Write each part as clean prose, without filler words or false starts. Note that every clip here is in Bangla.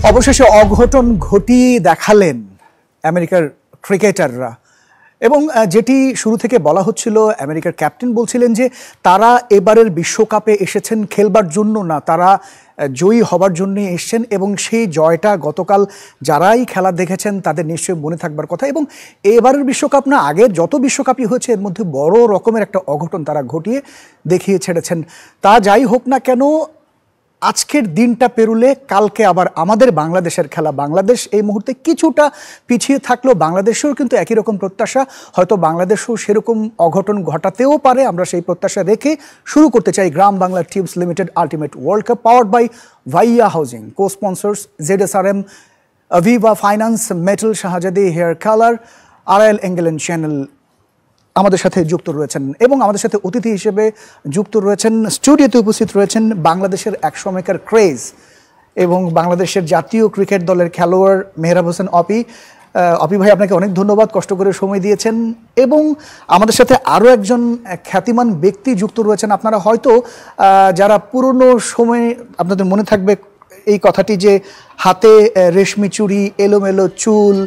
অবশেষে অঘটন ঘটিয়ে দেখালেন আমেরিকার ক্রিকেটাররা এবং যেটি শুরু থেকে বলা হচ্ছিল, আমেরিকার ক্যাপ্টেন বলছিলেন যে তারা এবারের বিশ্বকাপে এসেছেন খেলবার জন্য না, তারা জয়ী হবার জন্য এসেছেন এবং সেই জয়টা গতকাল যারাই খেলা দেখেছেন তাদের নিশ্চয়ই মনে থাকবার কথা। এবং এবারের বিশ্বকাপ না, আগের যত বিশ্বকাপই হয়েছে এর মধ্যে বড় রকমের একটা অঘটন তারা ঘটিয়ে দেখিয়ে ছেড়েছেন। তা যাই হোক না কেন, আজকের দিনটা পেরুলে কালকে আবার আমাদের বাংলাদেশের খেলা। বাংলাদেশ এই মুহূর্তে কিছুটা পিছিয়ে থাকলেও বাংলাদেশেও কিন্তু একই রকম প্রত্যাশা, হয়তো বাংলাদেশও সেরকম অঘটন ঘটাতেও পারে। আমরা সেই প্রত্যাশা রেখে শুরু করতে চাই Gram Bangla tubes limited ultimate world cup, powered by Bhaiya housing, co sponsors ZSRM, Aviva finance, metal, Shahzadi hair colour, RL angle and channel আমাদের সাথে যুক্ত রয়েছেন এবং আমাদের সাথে অতিথি হিসেবে যুক্ত রয়েছেন, স্টুডিওতে উপস্থিত রয়েছেন বাংলাদেশের এক সময়কার ক্রেজ এবং বাংলাদেশের জাতীয় ক্রিকেট দলের খেলোয়াড় মেহরাব হোসেন অপি। অপি ভাই, আপনাকে অনেক ধন্যবাদ, কষ্ট করে সময় দিয়েছেন। এবং আমাদের সাথে আরও একজন খ্যাতিমান ব্যক্তি যুক্ত রয়েছেন। আপনারা হয়তো যারা পুরনো সময়ে আপনাদের মনে থাকবে এই কথাটি যে হাতে রেশমি চুড়ি, এলোমেলো চুল,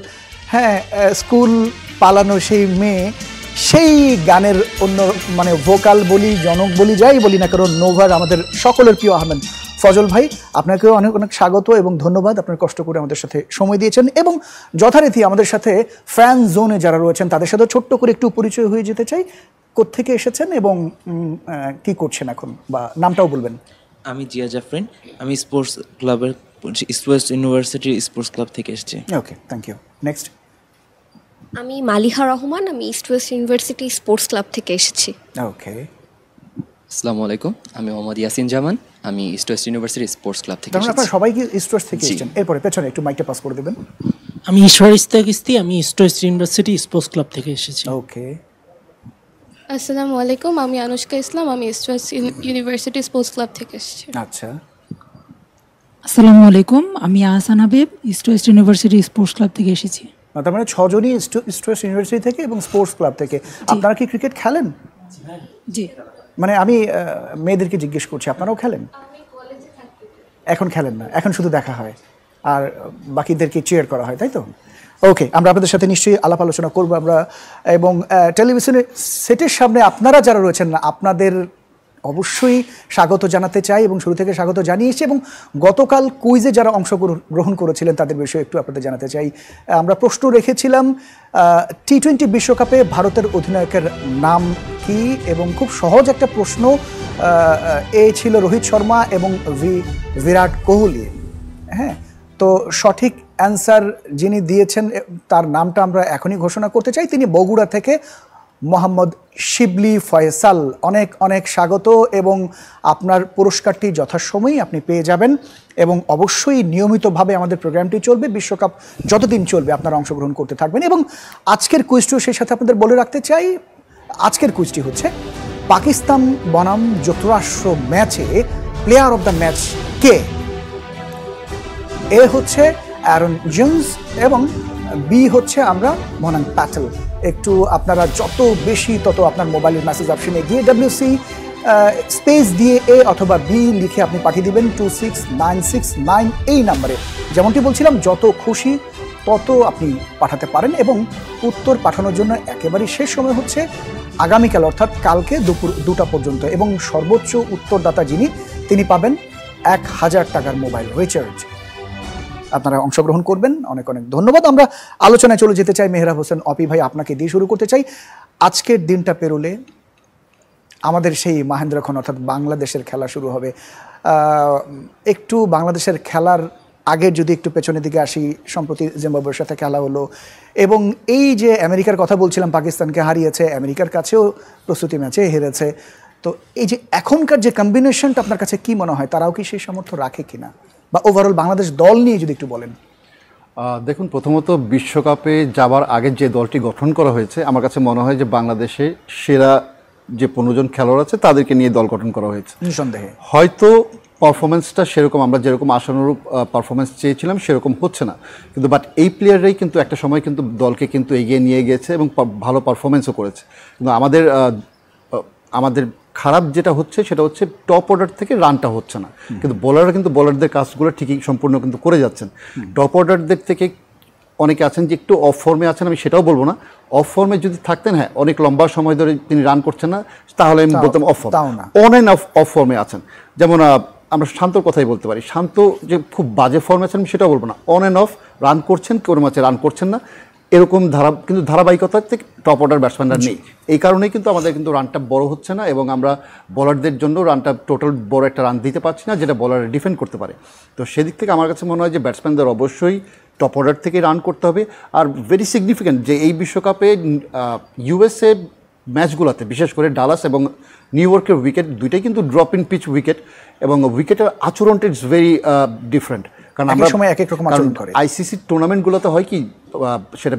হ্যাঁ, স্কুল পালানো সেই মেয়ে, সেই গানের অন্য মানে ভোকাল বলি, জনক বলি, যাই বলি না কারণ নোভার আমাদের সকলের প্রিয় আহমেদ ফজল ভাই, আপনাকেও অনেক অনেক স্বাগত এবং ধন্যবাদ। আপনার কষ্ট করে আমাদের সাথে সময় দিয়েছেন এবং যথারীতি আমাদের সাথে ফ্যান জোনে যারা রয়েছেন তাদের সাথে ছোট্ট করে একটু পরিচয় হয়ে যেতে চাই। কোত্থেকে এসেছেন এবং কি করছেন এখন, বা নামটাও বলবেন। আমি জিয়া জাফরিন, আমি স্পোর্টস ক্লাবের east West university sports club থেকে এসেছি। ওকে, থ্যাংক ইউ। নেক্সট। আমি মালিহা রহমান, আমি east West university sports club থেকে এসেছি। ওকে। আসসালামু আলাইকুম, আমি মোহাম্মদ ইয়াসিন জামান, আমি east West university sports club থেকে এসেছি। আপনারা সবাই কি ইস্ট ওয়েস্ট থেকে এসেছেন? এরপরে পেছনে একটু মাইকটা পাস করে দেবেন। আমি ঈশ্বর ইস্তাক ইস্তি, আমি east West university sports club থেকে এসেছি। ওকে। আসসালামু আলাইকুম, আমি আনুষ্কা ইসলাম, আমি east West university sports club থেকে এসেছি। আচ্ছা। আসসালামু আলাইকুম, আমি Ahsan Habib, east West university sports club থেকে এসেছি। তার মানে 6 জনই ইস্ট ওয়েস্ট ইউনিভার্সিটি থেকে এবং স্পোর্টস ক্লাব থেকে। আপনারা কি ক্রিকেট খেলেন? জি। মানে আমি মেয়েদেরকে জিজ্ঞেস করছি, আপনারাও খেলেন? এখন খেলেন না, এখন শুধু দেখা হয় আর বাকিদেরকে চিয়ার করা হয়, তাই তো? ওকে, আমরা আপনাদের সাথে নিশ্চয়ই আলাপ আলোচনা করবো আমরা। এবং টেলিভিশনের সেটের সামনে আপনারা যারা রয়েছেন না, আপনাদের অবশ্যই স্বাগত জানাতে চাই এবং শুরু থেকে স্বাগত জানিয়েছি। এবং গতকাল কুইজে যারা অংশগ্রহণ করেছিলেন তাদের বিষয়ে একটু আপনাদের জানাতে চাই। আমরা প্রশ্ন রেখেছিলাম T20 বিশ্বকাপে ভারতের অধিনায়কের নাম কি, এবং খুব সহজ একটা প্রশ্ন। এ ছিল রোহিত শর্মা এবং বিরাট কোহলি। হ্যাঁ, তো সঠিক অ্যান্সার যিনি দিয়েছেন তার নামটা আমরা এখনই ঘোষণা করতে চাই। তিনি বগুড়া থেকে মোহাম্মদ শিবলি ফয়সাল। অনেক অনেক স্বাগত এবং আপনার পুরস্কারটি যথাসময়েই আপনি পেয়ে যাবেন। এবং অবশ্যই নিয়মিতভাবে আমাদের প্রোগ্রামটি চলবে, বিশ্বকাপ যতদিন চলবে আপনারা অংশগ্রহণ করতে থাকবেন। এবং আজকের কুইজটিও সেই সাথে আপনাদের বলে রাখতে চাই, আজকের কুইজটি হচ্ছে পাকিস্তান বনাম যুক্তরাষ্ট্র ম্যাচে প্লেয়ার অফ দ্য ম্যাচ কে? এ হচ্ছে অ্যারন জোন্স এবং বি হচ্ছে আমরা মনান প্যাটেল। একটু আপনারা যত বেশি তত আপনার মোবাইলের মেসেজ অপশনে গিয়ে WC স্পেস দিয়ে A অথবা B লিখে আপনি পাঠিয়ে দিবেন 26969 এই নাম্বারে। যেমনটি বলছিলাম, যত খুশি তত আপনি পাঠাতে পারেন এবং উত্তর পাঠানোর জন্য একেবারেই শেষ সময় হচ্ছে আগামীকাল, অর্থাৎ কালকে দুপুর 2টা পর্যন্ত। এবং সর্বোচ্চ উত্তরদাতা যিনি, তিনি পাবেন 1000 টাকার মোবাইল রিচার্জ। আপনারা অংশগ্রহণ করবেন, অনেক অনেক ধন্যবাদ। আমরা আলোচনায় চলে যেতে চাই। মেহরাব হোসেন অপি ভাই, আপনাকে দিয়ে শুরু করতে চাই। আজকের দিনটা পেরোলে আমাদের সেই মাহেন্দ্রক্ষণ অর্থাৎ বাংলাদেশের খেলা শুরু হবে। একটু বাংলাদেশের খেলার আগের যদি একটু পেছনের দিকে আসি, সম্প্রতি জিম্বাবুয়ের সাথে খেলা হলো এবং এই যে আমেরিকার কথা বলছিলাম, পাকিস্তানকে হারিয়েছে, আমেরিকার কাছেও প্রস্তুতি ম্যাচে হেরেছে। তো এই যে এখনকার যে কম্বিনেশনটা আপনার কাছে কি মনে হয়, তারাও কি সেই সামর্থ্য রাখে কিনা, বা ওভারঅল বাংলাদেশ দল নিয়ে যদি একটু বলেন? দেখুন, প্রথমত বিশ্বকাপে যাবার আগে যে দলটি গঠন করা হয়েছে, আমার কাছে মনে হয় যে বাংলাদেশে সেরা যে 15 জন খেলোয়াড় আছে তাদেরকে নিয়ে দল গঠন করা হয়েছে। নিঃসন্দেহে হয়তো পারফরমেন্সটা সেরকম আমরা যেরকম আশানুরূপ পারফরমেন্স চেয়েছিলাম সেরকম হচ্ছে না, কিন্তু বাট এই প্লেয়াররাই কিন্তু একটা সময় কিন্তু দলকে কিন্তু এগিয়ে নিয়ে গেছে এবং ভালো পারফরমেন্সও করেছে। কিন্তু আমাদের খারাপ যেটা হচ্ছে সেটা হচ্ছে টপ অর্ডার থেকে রানটা হচ্ছে না, কিন্তু বোলাররা কিন্তু বোলারদের কাজগুলো ঠিকই সম্পূর্ণ কিন্তু করে যাচ্ছেন। টপ অর্ডারদের থেকে অনেকে আছেন যে একটু অফ ফর্মে আছেন, আমি সেটাও বলবো না। অফ ফর্মে যদি থাকতেন, হ্যাঁ অনেক লম্বা সময় ধরে তিনি রান করছেন না, তাহলে আমি বলতাম of form. On and of ফর্মে আছেন, যেমন আমরা শান্তর কথাই বলতে পারি। শান্ত যে খুব বাজে ফর্মে আছেন আমি সেটাও বলবো না, অন অ্যান্ড অফ রান করছেন, কোনো ম্যাচে রান করছেন না, এরকম কিন্তু ধারাবাহিকতা থেকে টপ অর্ডার ব্যাটসম্যানরা নেই। এই কারণেই কিন্তু আমাদের কিন্তু রানটা বড় হচ্ছে না, এবং আমরা বলারদের জন্য রানটা টোটাল বড় একটা রান দিতে পারছি না যেটা বলার ডিফেন্ড করতে পারে। তো সেদিক থেকে আমার কাছে মনে হয় যে ব্যাটসম্যানদের অবশ্যই টপ অর্ডার থেকে রান করতে হবে। আর ভেরি সিগনিফিক্যান্ট যে এই বিশ্বকাপে ইউএসএ ম্যাচগুলোতে বিশেষ করে ডালাস এবং নিউ ইয়র্কের উইকেট দুইটাই কিন্তু ড্রপ ইন পিচ উইকেট, এবং উইকেটের আচরণটা ইটস ভেরি ডিফারেন্ট। কারণ আমরা আইসিসি টুর্নামেন্টগুলোতে হয় কি, সেটা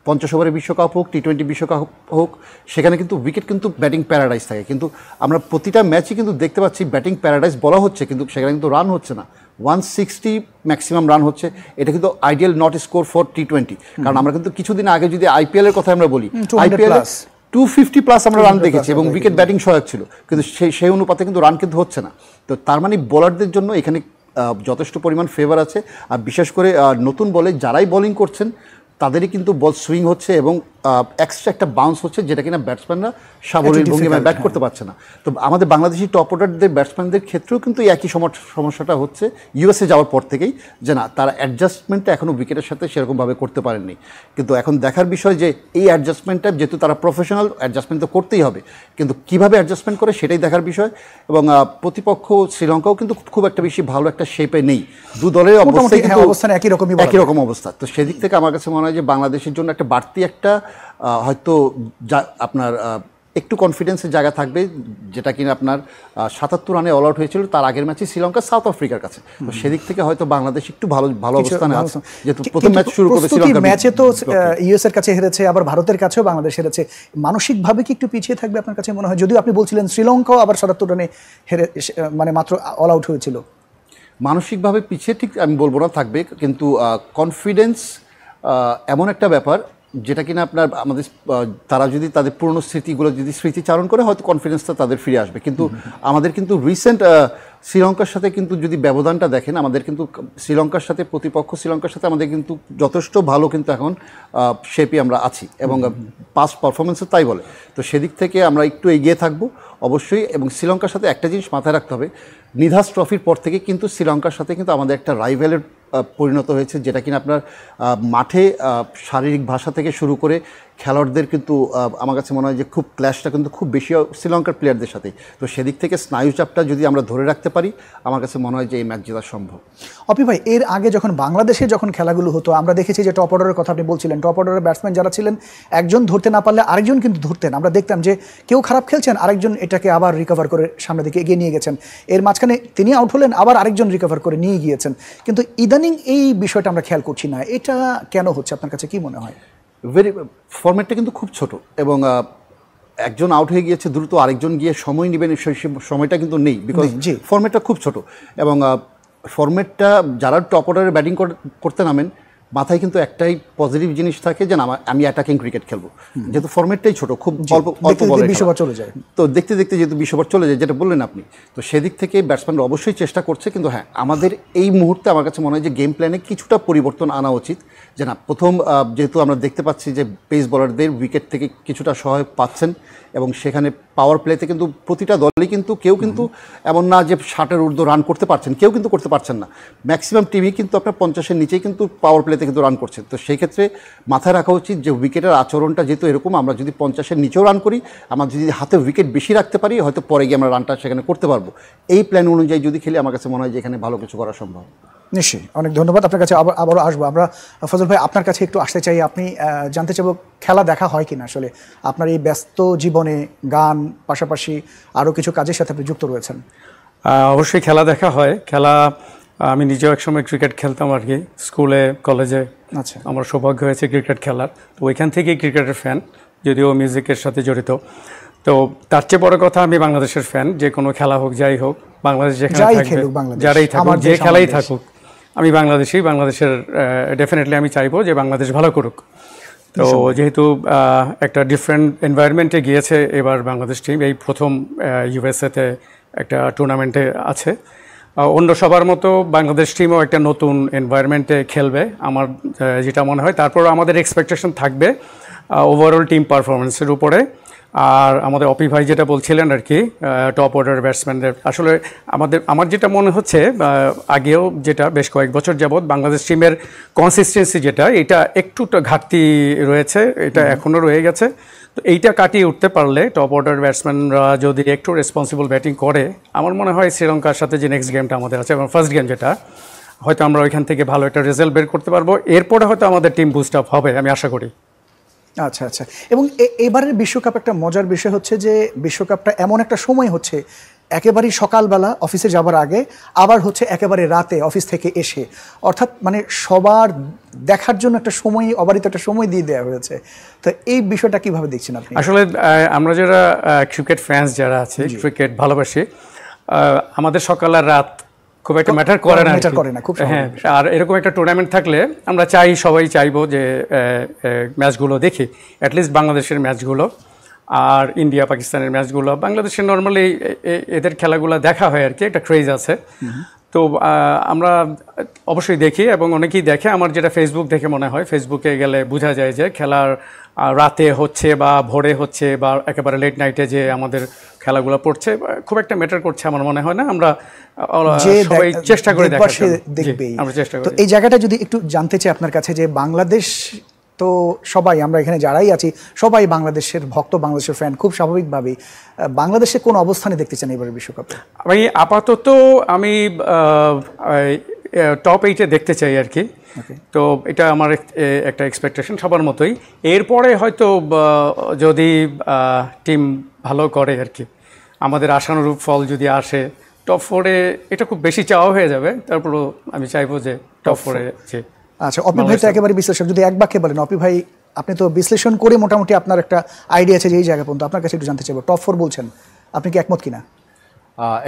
50 ওভারের বিশ্বকাপ হোক, টি20 বিশ্বকাপ হোক, সেখানে কিন্তু উইকেট কিন্তু ব্যাটিং প্যারাডাইস থাকে, কিন্তু আমরা প্রতিটা ম্যাচই কিন্তু দেখতে পাচ্ছি ব্যাটিং প্যারাডাইস বলা হচ্ছে, কিন্তু সেখানে কিন্তু রান হচ্ছে না। 160 ম্যাক্সিমাম রান হচ্ছে, এটা কিন্তু ideal not score for T20. কারণ আমরা কিন্তু কিছুদিন আগে যদি আইপিএল এর কথা আমরা বলি, আইপিএল 250 প্লাস আমরা রান দেখেছি এবং উইকেট ব্যাটিং সহায়ক ছিল, কিন্তু সেই অনুপাতে কিন্তু রান কিন্তু হচ্ছে না। তো তার মানে বোলারদের জন্য এখানে যথেষ্ট পরিমাণ ফেভার আছে। আর বিশেষ করে নতুন বলে যারাই বোলিং করছেন তাদেরই কিন্তু বল সুইং হচ্ছে এবং এক্সট্রা একটা বাউন্স হচ্ছে, যেটা কিনা ব্যাটসম্যানরা সাবলীল ভঙ্গিমায় ব্যাট করতে পারছে না। তো আমাদের বাংলাদেশি টপ অর্ডারদের ব্যাটসম্যানদের ক্ষেত্রেও কিন্তু একই সমস্যাটা হচ্ছে ইউএসএ যাওয়ার পর থেকেই, যে না তারা অ্যাডজাস্টমেন্টটা এখনও উইকেটের সাথে সেরকমভাবে করতে পারেননি। কিন্তু এখন দেখার বিষয় যে এই অ্যাডজাস্টমেন্টটা, যেহেতু তারা প্রফেশনাল, অ্যাডজাস্টমেন্ট তো করতেই হবে, কিন্তু কীভাবে অ্যাডজাস্টমেন্ট করে সেটাই দেখার বিষয়। এবং প্রতিপক্ষ শ্রীলঙ্কাও কিন্তু খুব একটা বেশি ভালো একটা শেপে নেই, দু দলের অবস্থান একই রকম অবস্থা। তো সেদিক থেকে আমার কাছে মনে হয় যে বাংলাদেশের জন্য একটা বাড়তি একটা হয়তো আপনার একটু কনফিডেন্সের জায়গা থাকবে, যেটা কিনা আপনার ৭৭ রানে অল আউট হয়েছিল তার আগের ম্যাচে শ্রীলঙ্কা সাউথ আফ্রিকার কাছে। তো সেদিক থেকে হয়তো বাংলাদেশ একটু ভালো অবস্থানে আছে, যেহেতু প্রথম ম্যাচ শুরু করবে শ্রীলঙ্কা। ম্যাচে তো ইউএস এর কাছে হেরেছে, আবার ভারতের কাছেও বাংলাদেশ হেরেছে, মানসিকভাবে কি একটু পিছিয়ে থাকবে আপনার কাছে মনে হয়? যদিও আপনি বলছিলেন শ্রীলঙ্কাও আবার ৭৭ রানে হেরে মানে মাত্র অল আউট হয়েছিল। মানসিকভাবে পিছিয়ে ঠিক আমি বলবো না থাকবে, কিন্তু কনফিডেন্স এমন একটা ব্যাপার যেটা কিনা আপনার আমাদের তারা যদি তাদের পুরনো স্মৃতিগুলো যদি স্মৃতিচারণ করে হয়তো কনফিডেন্সটা তাদের ফিরে আসবে। কিন্তু আমাদের কিন্তু রিসেন্ট শ্রীলঙ্কার সাথে কিন্তু যদি ব্যবধানটা দেখেন, আমাদের কিন্তু শ্রীলঙ্কার সাথে প্রতিপক্ষ শ্রীলঙ্কার সাথে আমাদের কিন্তু যথেষ্ট ভালো কিন্তু এখন শেপে আমরা আছি, এবং পাস্ট পারফরমেন্সও তাই বলে। তো সেদিক থেকে আমরা একটু এগিয়ে থাকবো অবশ্যই। এবং শ্রীলঙ্কার সাথে একটা জিনিস মাথায় রাখতে হবে, নিধাস ট্রফির পর থেকে কিন্তু শ্রীলঙ্কার সাথে কিন্তু আমাদের একটা রাইভেলের পরিণত হয়েছে, যেটা কিনা আপনার মাঠে শারীরিক ভাষা থেকে শুরু করে খেলোয়াড়দের কিন্তু আমার কাছে মনে হয় যে খুব ক্ল্যাশটা কিন্তু খুব বেশি শ্রীলঙ্কার প্লেয়ারদের সাথে। তো সেদিক থেকে স্নায়ুচাপটা যদি আমরা ধরে রাখতে পারি, আমার কাছে মনে হয় যে এই ম্যাচ জেতা সম্ভব। অপি ভাই, এর আগে যখন বাংলাদেশে যখন খেলাগুলো হতো আমরা দেখেছি যে টপ অর্ডারের কথা আপনি বলছিলেন, টপ অর্ডারের ব্যাটসম্যান যারা ছিলেন একজন ধরতে না পারলে আরেকজন কিন্তু ধরতেন। আমরা দেখতাম যে কেউ খারাপ খেলছেন, আরেকজন এটাকে আবার রিকভার করে সামনের দিকে এগিয়ে নিয়ে গেছেন, এর মাঝখানে তিনি আউট হলেন, আবার আরেকজন রিকভার করে নিয়ে গিয়েছেন। কিন্তু ইদানিং এই বিষয়টা আমরা খেয়াল করছি না, এটা কেন হচ্ছে আপনার কাছে কি মনে হয়? ফরম্যাটটা কিন্তু খুব ছোট, এবং একজন আউট হয়ে গিয়েছে দ্রুত আরেকজন গিয়ে সময় নেবেন, সেই সময়টা কিন্তু নেই, বিকজ ফরম্যাটটা খুব ছোট। এবং ফরম্যাটটা যারা টপ অর্ডারে ব্যাটিং করতে নামেন মাথায় কিন্তু একটাই পজিটিভ জিনিস থাকে যে আমি অ্যাটাকিং ক্রিকেট খেলবো, যেহেতু ফরম্যাটটাই ছোট, খুব অল্প বলে বিশ্বকাপ চলে যায়। তো দেখতে দেখতে যেহেতু বিশ্বকাপ চলে যায়, যেটা বললেন আপনি, তো সেদিক থেকে ব্যাটসম্যানরা অবশ্যই চেষ্টা করছে। কিন্তু হ্যাঁ, আমাদের এই মুহূর্তে আমার কাছে মনে হয় যে গেম প্ল্যানে কিছুটা পরিবর্তন আনা উচিত। যে না, প্রথম যেহেতু আমরা দেখতে পাচ্ছি যে পেস বোলারদের উইকেট থেকে কিছুটা সহায়ক পাচ্ছেন, এবং সেখানে পাওয়ার প্লেতে কিন্তু প্রতিটা দলই কিন্তু কেউ কিন্তু এমন না যে 60-এর ঊর্ধ্ব রান করতে পারছেন, কেউ কিন্তু করতে পারছেন না। ম্যাক্সিমাম টিমই কিন্তু আপনার 50-এর নিচেই কিন্তু পাওয়ার প্লেতে কিন্তু রান করছেন। তো সেই ক্ষেত্রে মাথায় রাখা উচিত যে উইকেটের আচরণটা যেহেতু এরকম, আমরা যদি 50-এর নিচেও রান করি, আমরা যদি হাতে উইকেট বেশি রাখতে পারি, হয়তো পরে গিয়ে আমরা রানটা সেখানে করতে পারবো। এই প্ল্যান অনুযায়ী যদি খেলি, আমার কাছে মনে হয় যে এখানে ভালো কিছু করা সম্ভব। নিশ্চয়ই, অনেক ধন্যবাদ আপনার কাছে। আবারও আসবো আমরা। ফজল ভাই, আপনার কাছে একটু আসতে চাই, আপনি জানতে চাইব খেলা দেখা হয় কিনা আসলে আপনার এই ব্যস্ত জীবনে, গান পাশাপাশি আরও কিছু কাজের সাথে আপনি যুক্ত রয়েছেন। অবশ্যই খেলা দেখা হয়। খেলা আমি নিজেও একসময় ক্রিকেট খেলতাম আর কি, স্কুলে কলেজে। আচ্ছা, আমার সৌভাগ্য হয়েছে ক্রিকেট খেলার, তো ওইখান থেকেই ক্রিকেটের ফ্যান, যদিও মিউজিকের সাথে জড়িত। তো তার চেয়ে বড় কথা, আমি বাংলাদেশের ফ্যান। যে কোনো খেলা হোক, যাই হোক, বাংলাদেশ যেখানে থাকবে, যারাই থাকুক, যে খেলাই থাকুক, আমি বাংলাদেশের ডেফিনেটলি আমি চাইবো যে বাংলাদেশ ভালো করুক। তো যেহেতু একটা ডিফারেন্ট এনভায়রনমেন্টে গিয়েছে এবার বাংলাদেশ টিম, এই প্রথম ইউএসএতে একটা টুর্নামেন্টে আছে। অন্য সবার মতো বাংলাদেশ টিমও একটা নতুন এনভায়রনমেন্টে খেলবে আমার যেটা মনে হয়। তারপর আমাদের এক্সপেকটেশন থাকবে ওভারঅল টিম পারফরমেন্সের উপরে। আর আমাদের অপি ভাই যেটা বলছিলেন আর কি, টপ অর্ডার ব্যাটসম্যানদের আসলে আমার যেটা মনে হচ্ছে আগেও যেটা বেশ কয়েক বছর যাবৎ বাংলাদেশ টিমের কনসিস্টেন্সি যেটা, এটা একটু ঘাটতি রয়েছে, এটা এখনও রয়ে গেছে। তো এইটা কাটিয়ে উঠতে পারলে টপ অর্ডার ব্যাটসম্যানরা যদি একটু রেসপন্সিবল ব্যাটিং করে, আমার মনে হয় শ্রীলঙ্কার সাথে যে নেক্সট গেমটা আমাদের আছে এবং ফার্স্ট গেম যেটা, হয়তো আমরা ওইখান থেকে ভালো একটা রেজাল্ট বের করতে পারবো। এরপরে হয়তো আমাদের টিম বুস্ট আপ হবে, আমি আশা করি। আচ্ছা আচ্ছা। এবং এবারের বিশ্বকাপ একটা মজার বিষয় হচ্ছে যে বিশ্বকাপটা এমন একটা সময় হচ্ছে, একেবারেই সকালবেলা অফিসে যাবার আগে, আবার হচ্ছে একেবারে রাতে অফিস থেকে এসে, অর্থাৎ মানে সবার দেখার জন্য একটা সময়, অবারিত একটা সময় দিয়ে দেওয়া হয়েছে। তো এই বিষয়টা কিভাবে দেখছেন আপনি? আসলে আমরা যারা ক্রিকেট ফ্যান্স যারা আছে, ক্রিকেট ভালোবাসি, আমাদের সকাল আর রাত খুব একটা ম্যাটার করে না, খুব হ্যাঁ। আর এরকম একটা টুর্নামেন্ট থাকলে আমরা সবাই চাইবো যে ম্যাচগুলো দেখি, অ্যাটলিস্ট বাংলাদেশের ম্যাচগুলো আর ইন্ডিয়া পাকিস্তানের ম্যাচগুলো। বাংলাদেশের নর্মালি এদের খেলাগুলো দেখা হয় আর কি, একটা ক্রেজ আছে। তো আমরা অবশ্যই দেখি এবং অনেকেই দেখে। আমার যেটা ফেসবুক দেখে মনে হয়, ফেসবুকে গেলে বোঝা যায় যে খেলার রাতে হচ্ছে বা ভোরে হচ্ছে বা একেবারে লেট নাইটে যে আমাদের খেলাগুলো পড়ছে খুব একটা ম্যাটার করছে আমার মনে হয় না। আমরা সবাই চেষ্টা করে দেখবেই, আমরা চেষ্টা করি। তো এই জায়গাটা যদি একটু জানতে চাই আপনার কাছে, যে বাংলাদেশ তো সবাই, আমরা এখানে যারাই আছি সবাই বাংলাদেশের ভক্ত, বাংলাদেশের ফ্যান, খুব স্বাভাবিকভাবেই বাংলাদেশে কোন অবস্থানে দেখতে চান এবারের বিশ্বকাপে? আমি আপাতত টপ 8-এ দেখতে চাই আর কি। তো এটা আমার একটা এক্সপেকটেশন সবার মতোই। এরপরে হয়তো যদি টিম ভালো করে আর কি, আমাদের আশানুরূপ ফল যদি আসে, টপ 4-এ এটা খুব বেশি চাওয়া হয়ে যাবে। তারপরও আমি চাইবো যে টপ 4-এ। আচ্ছা, অপি ভাই তো একেবারে বিশ্লেষক, যদি এক বাক্যে বলেন অপি ভাই, আপনি তো বিশ্লেষণ করে মোটামুটি আপনার একটা আইডিয়া আছে যে এই জায়গা পর্যন্ত, আপনার কাছে একটু জানতে চাইবো, টপ 4 বলছেন, আপনি কি একমত কিনা?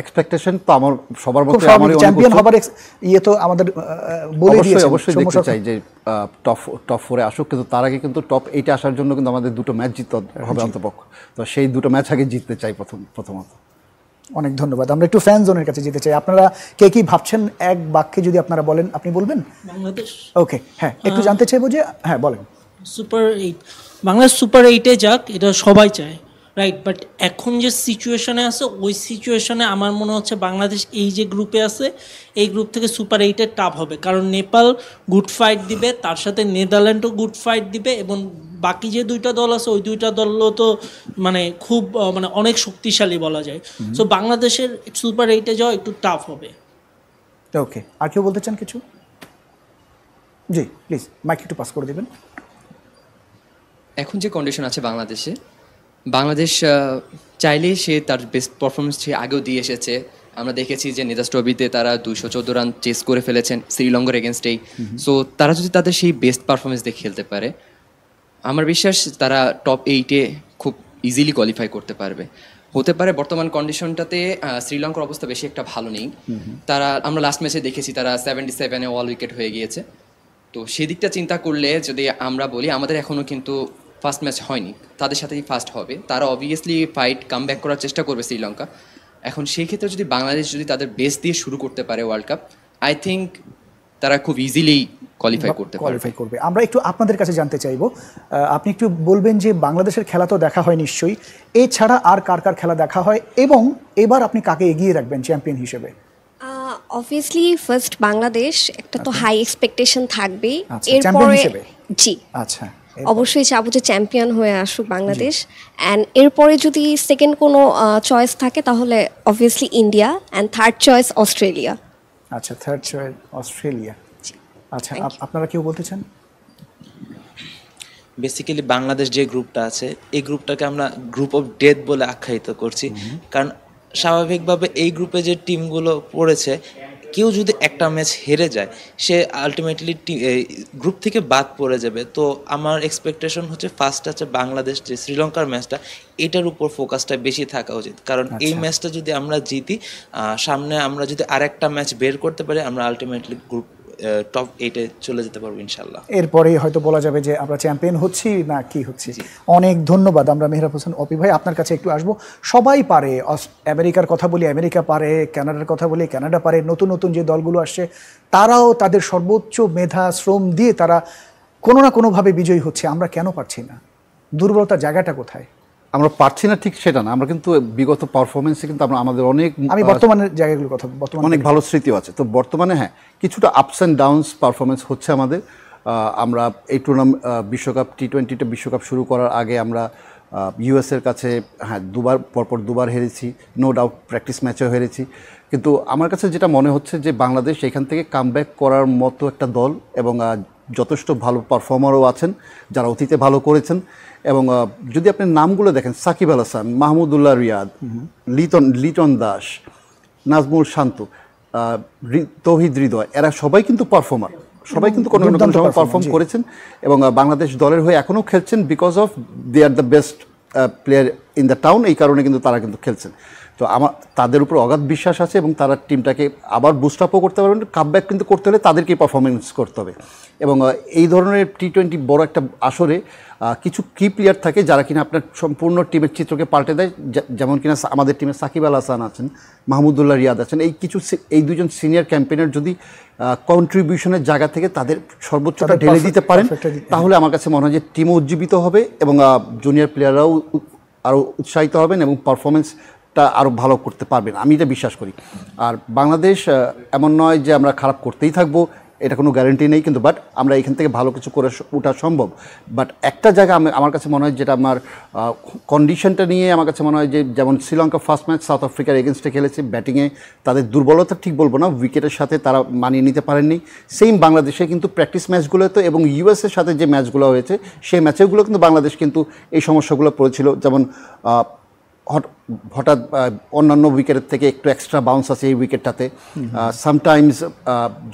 এক্সপেকটেশন তো আমার সবার মতো, চ্যাম্পিয়ন হবার ইয়ে তো আমাদের বলে দিয়েছে, অবশ্যই দেখতে চাই যে টপ 4-এ আসুক, কিন্তু তার আগে কিন্তু টপ 8-এ আসার জন্য কিন্তু আমাদের দুটো ম্যাচ জিততে হবে অন্তপক্ষ। তো সেই দুটো ম্যাচ আগে জিততে চাই প্রথমত। অনেক ধন্যবাদ। আমরা একটু ফ্যান জোনের কাছে যেতে চাই। আপনারা কে কি ভাবছেন এক বাক্যে যদি আপনারা বলেন, আপনি বলবেন? বাংলাদেশ, ওকে, হ্যাঁ, একটু জানতে চাইবো যে, হ্যাঁ বলেন। সুপার 8, বাংলাদেশ সুপার 8-এ যাক, এটা সবাই চায়, রাইট? বাট এখন যে সিচুয়েশনে আছে, ওই সিচুয়েশনে আমার মনে হচ্ছে বাংলাদেশ এই যে গ্রুপে আছে, এই গ্রুপ থেকে সুপার 8-এ টাফ হবে, কারণ নেপাল গুড ফাইট দিবে, তার সাথে নেদারল্যান্ডও গুড ফাইট দিবে, এবং বাকি যে দুইটা দল আছে ওই দুইটা দলও তো মানে খুব মানে অনেক শক্তিশালী বলা যায়। সো বাংলাদেশের সুপার 8-এ যাওয়া একটু টাফ হবে। ওকে, আর কেউ বলতে চান কিছু? জি প্লিজ, মাইক একটু পাস করে দেবেন। এখন যে কন্ডিশন আছে বাংলাদেশ চাইলে সে তার বেস্ট পারফরমেন্স সে আগেও দিয়ে এসেছে। আমরা দেখেছি যে নেদার্স ট্রফিতে তারা 214 রান চেস করে ফেলেছেন শ্রীলঙ্কার এগেনস্টেই। সো তারা যদি তাদের সেই বেস্ট পারফরমেন্স দিয়ে খেলতে পারে, আমার বিশ্বাস তারা টপ 8-এ খুব ইজিলি কোয়ালিফাই করতে পারবে। হতে পারে বর্তমান কন্ডিশনটাতে শ্রীলঙ্কার অবস্থা বেশি একটা ভালো নেই। আমরা লাস্ট ম্যাচে দেখেছি তারা 77-এ অল উইকেট হয়ে গিয়েছে। তো সেদিকটা চিন্তা করলে যদি আমরা বলি, আমাদের এখনও কিন্তু ফার্স্ট ম্যাচ হয়নি, তাদের সাথেই ফার্স্ট হবে। তারা অবভিয়াসলি ফাইট কাম ব্যাক করার চেষ্টা করবে শ্রীলঙ্কা। এখন সেই ক্ষেত্রে যদি বাংলাদেশ যদি তাদের বেস্ট দিয়ে শুরু করতে পারে ওয়ার্ল্ড কাপ, আই থিঙ্ক তারা খুব ইজিলি কোয়ালিফাই করবে। আমরা একটু আপনাদের কাছে জানতে চাইবো, আপনি একটু বলবেন যে বাংলাদেশের খেলা তো দেখা হয় নিশ্চয়ই, এছাড়া আর কার কার খেলা দেখা হয়, এবং এবার আপনি কাকে এগিয়ে রাখবেন চ্যাম্পিয়ন হিসেবে? অবভিয়াসলি ফার্স্ট বাংলাদেশ, একটা তো হাই এক্সপেকটেশন থাকবেই। এরপরে জি, আচ্ছা, অবশ্যই চাবো যে চ্যাম্পিয়ন হয়ে আসুক বাংলাদেশ। অ্যান্ড এরপরে যদি সেকেন্ড কোনো চয়েস থাকে তাহলে obviously India, and third choice Australia. আচ্ছা, থার্ড চয়েস অস্ট্রেলিয়া। আচ্ছা, আপনারা কেউ বলতে চান? বেসিক্যালি বাংলাদেশ যে গ্রুপটা আছে, এই গ্রুপটাকে আমরা গ্রুপ অফ ডেথ বলে আখ্যায়িত করছি, কারণ স্বাভাবিকভাবে এই গ্রুপে যে টিমগুলো পড়েছে, কেউ যদি একটা ম্যাচ হেরে যায়, সে আলটিমেটলি গ্রুপ থেকে বাদ পড়ে যাবে। তো আমার এক্সপেকটেশন হচ্ছে ফার্স্ট আছে বাংলাদেশ যে শ্রীলঙ্কার ম্যাচটা, এটার উপর ফোকাসটা বেশি থাকা উচিত, কারণ এই ম্যাচটা যদি আমরা জিতি, সামনে আমরা যদি আরেকটা ম্যাচ বের করতে পারি, আমরা আলটিমেটলি গ্রুপ টপ 8-এ চলে যেতে পারবো ইনশাল্লাহ। এরপরেই হয়তো বলা যাবে যে আমরা চ্যাম্পিয়ন হচ্ছি না কি হচ্ছি। অনেক ধন্যবাদ। আমরা মেহরাব হোসেন অপি ভাই আপনার কাছে একটু আসবো। সবাই পারে, আমেরিকার কথা বলি আমেরিকা পারে, কানাডার কথা বলি কানাডা পারে, নতুন নতুন যে দলগুলো আসছে তারাও তাদের সর্বোচ্চ মেধা শ্রম দিয়ে তারা কোনো না কোনোভাবে বিজয়ী হচ্ছে। আমরা কেন পারছি না? দুর্বলতার জায়গাটা কোথায়? আমরা পারছি না ঠিক সেটা না, আমরা কিন্তু বিগত পারফরমেন্সে কিন্তু আমরা আমাদের অনেক আমি বর্তমানের জায়গাগুলোর কথা বর্তমানে অনেক ভালো স্মৃতিও আছে। তো বর্তমানে হ্যাঁ কিছুটা আপস অ্যান্ড ডাউনস পারফরমেন্স হচ্ছে আমাদের। আমরা এই টুর্নামেন্ট বিশ্বকাপ টি20টা বিশ্বকাপ শুরু করার আগে আমরা ইউএসের কাছে হ্যাঁ পরপর দুবার হেরেছি, নো ডাউট প্র্যাকটিস ম্যাচেও হেরেছি। কিন্তু আমার কাছে যেটা মনে হচ্ছে যে বাংলাদেশ এখান থেকে কামব্যাক করার মতো একটা দল এবং যথেষ্ট ভালো পারফর্মারও আছেন যারা অতীতে ভালো করেছেন। এবং যদি আপনি নামগুলো দেখেন, সাকিব আল হাসান, মাহমুদুল্লাহ রিয়াদ, লিটন দাস, নাজমুল শান্ত, তৌহিদ হৃদয়, এরা সবাই কিন্তু পারফর্মার, সবাই কিন্তু কোনো না কোনো সময় পারফর্ম করেছেন এবং বাংলাদেশ দলের হয়ে এখনও খেলছেন because of they are the best player in the town. এই কারণে কিন্তু তারা কিন্তু খেলছেন। তো আমার তাদের উপর অগাধ বিশ্বাস আছে এবং তারা টিমটাকে আবার বুস্ট আপও করতে পারবেন। কামব্যাক কিন্তু করতে হলে তাদেরকেই পারফরমেন্স করতে হবে। এবং এই ধরনের টি20 বড় একটা আসরে কিছু কি প্লেয়ার থাকে যারা কিনা আপনার সম্পূর্ণ টিমের চিত্রকে পাল্টে দেয়, যেমন কিনা আমাদের টিমে সাকিব আল হাসান আছেন, মাহমুদুল্লাহ রিয়াদ আছেন। এই দুজন সিনিয়র ক্যাম্পেইনার যদি কন্ট্রিবিউশনের জায়গা থেকে তাদের সর্বোচ্চটা ঢেলে দিতে পারেন তাহলে আমার কাছে মনে হয় যে টিমও উজ্জীবিত হবে এবং জুনিয়র প্লেয়াররাও আরও উৎসাহিত হবেন এবং পারফরমেন্সটা আরও ভালো করতে পারবেন, আমি এটা বিশ্বাস করি। আর বাংলাদেশ এমন নয় যে আমরা খারাপ করতেই থাকবো, এটা কোনো গ্যারান্টি নেই, কিন্তু বাট আমরা এখান থেকে ভালো কিছু করে ওঠা সম্ভব। বাট একটা জায়গা আমার কাছে মনে হয় যেটা আমার কন্ডিশনটা নিয়ে আমার কাছে মনে হয় যে যেমন শ্রীলঙ্কা ফার্স্ট ম্যাচ সাউথ আফ্রিকার এগেনস্টে খেলেছে, ব্যাটিংয়ে তাদের দুর্বলতা ঠিক বলবো না, উইকেটের সাথে তারা মানিয়ে নিতে পারেননি। সেম বাংলাদেশে কিন্তু প্র্যাকটিস ম্যাচগুলোতে এবং ইউএসের সাথে যে ম্যাচগুলো হয়েছে সেই ম্যাচগুলো কিন্তু বাংলাদেশ কিন্তু এই সমস্যাগুলো পড়েছিল। যেমন হঠাৎ অন্যান্য উইকেটের থেকে একটু এক্সট্রা বাউন্স আছে এই উইকেটটাতে। সামটাইমস